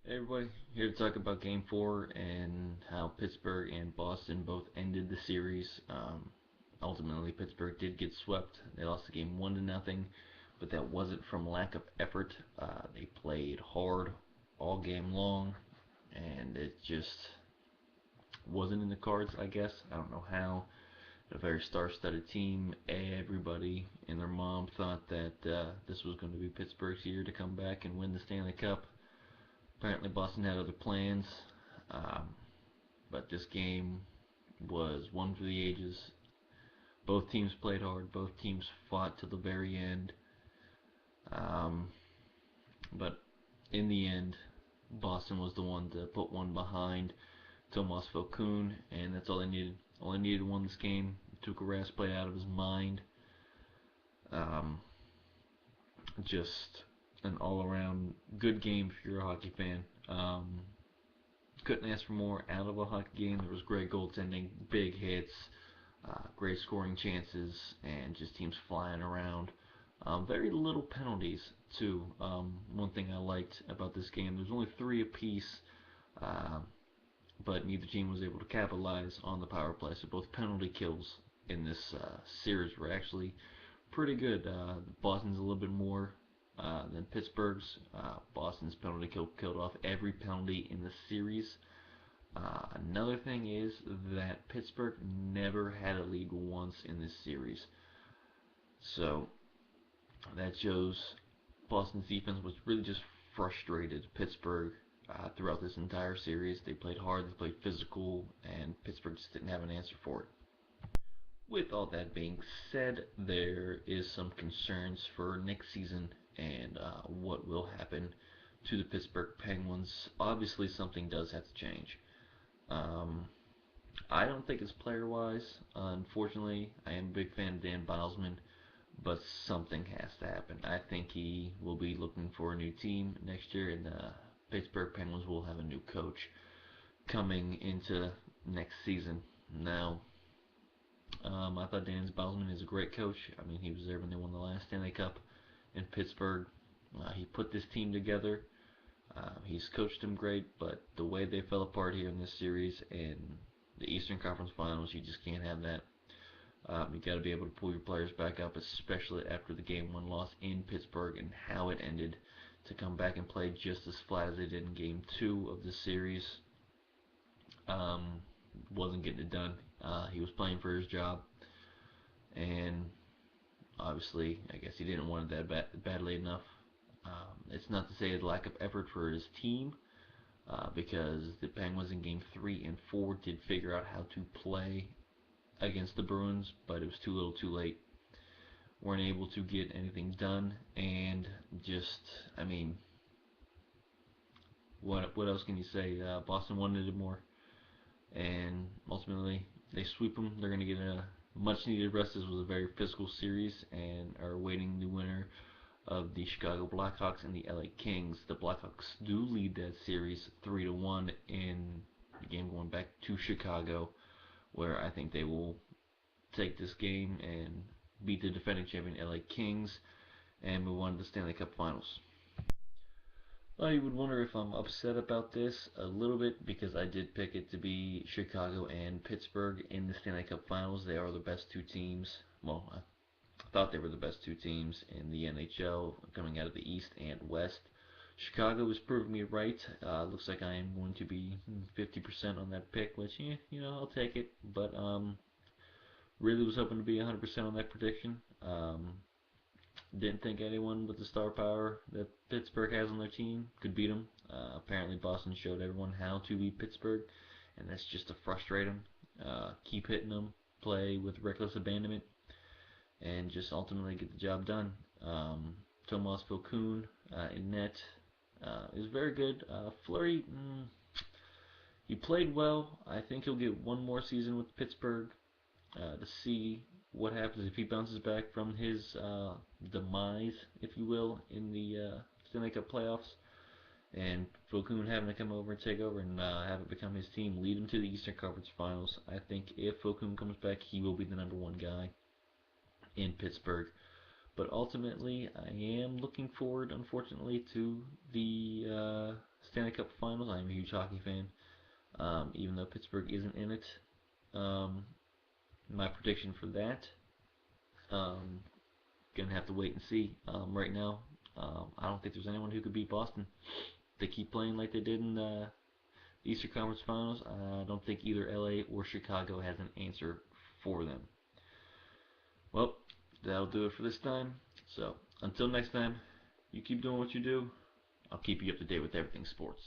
Hey everybody, here to talk about Game 4 and how Pittsburgh and Boston both ended the series. Ultimately, Pittsburgh did get swept. They lost the game 1 to nothing, but that wasn't from lack of effort. They played hard all game long, and it just wasn't in the cards, I guess. I don't know how. A very star-studded team. Everybody and their mom thought that this was going to be Pittsburgh's year to come back and win the Stanley Cup. Apparently, Boston had other plans, um, but this game was one for the ages. Both teams played hard. Both teams fought to the very end. Um, but in the end, Boston was the one to put one behind Tomas Vokoun, and that's all they needed. All they needed won this game. Tuukka Rask played out of his mind. Um, just an all-around good game if you're a hockey fan. Couldn't ask for more out of a hockey game. There was great goaltending, big hits, great scoring chances, and just teams flying around. Very little penalties too. One thing I liked about this game, there's only three apiece, uh, but neither team was able to capitalize on the power play. So both penalty kills in this series were actually pretty good. Boston's a little bit more than Pittsburgh's. Boston's penalty kill killed off every penalty in the series. Another thing is that Pittsburgh never had a lead once in this series. So that shows Boston's defense was really just frustrated Pittsburgh throughout this entire series. They played hard, they played physical, and Pittsburgh just didn't have an answer for it. With all that being said, there is some concerns for next season and what will happen to the Pittsburgh Penguins. Obviously, something does have to change. Um, I don't think it's player wise. Unfortunately, I am a big fan of Dan Bilesman, but something has to happen. I think he will be looking for a new team next year, and the Pittsburgh Penguins will have a new coach coming into next season. Now, I thought Dan Bilesman is a great coach. I mean, he was there when they won the last Stanley Cup in Pittsburgh. He put this team together. He's coached them great, but the way they fell apart here in this series and the Eastern Conference Finals, you just can't have that. You got to be able to pull your players back up, especially after the Game 1 loss in Pittsburgh and how it ended, to come back and play just as flat as they did in Game 2 of the series. Um, wasn't getting it done. He was playing for his job, and obviously, I guess he didn't want it that badly enough. It's not to say a lack of effort for his team, because the Penguins in Game 3 and 4 did figure out how to play against the Bruins, but it was too little too late. Weren't able to get anything done, and just, I mean, what else can you say? Boston wanted it more, and ultimately they sweep them. They're going to get a much needed rest. This was a very physical series, and are awaiting the winner of the Chicago Blackhawks and the LA Kings. The Blackhawks do lead that series 3-1 in the game going back to Chicago, where I think they will take this game and beat the defending champion LA Kings and move on to the Stanley Cup Finals. Well, you would wonder if I'm upset about this a little bit, because I did pick it to be Chicago and Pittsburgh in the Stanley Cup Finals. They are the best two teams. Well, I thought they were the best two teams in the NHL coming out of the East and West. Chicago has proved me right. Looks like I am going to be 50% on that pick, which, I'll take it. But really was hoping to be 100% on that prediction. Didn't think anyone with the star power that Pittsburgh has on their team could beat them. Apparently, Boston showed everyone how to beat Pittsburgh, and that's just to frustrate them, keep hitting them, play with reckless abandonment, and just ultimately get the job done. Tomas Vokoun in net is very good. Fleury, he played well. I think he'll get one more season with Pittsburgh to see what happens if he bounces back from his demise, if you will, in the Stanley Cup playoffs. And Vokoun having to come over and take over and have it become his team, lead him to the Eastern Conference Finals. I think if Vokoun comes back, he will be the number one guy in Pittsburgh. But ultimately, I am looking forward, unfortunately, to the Stanley Cup Finals. I'm a huge hockey fan, even though Pittsburgh isn't in it. Um, my prediction for that, um, gonna have to wait and see. Right now, I don't think there's anyone who could beat Boston. They keep playing like they did in the Eastern Conference Finals. I don't think either LA or Chicago has an answer for them. Well, that'll do it for this time. So, until next time, you keep doing what you do. I'll keep you up to date with everything sports.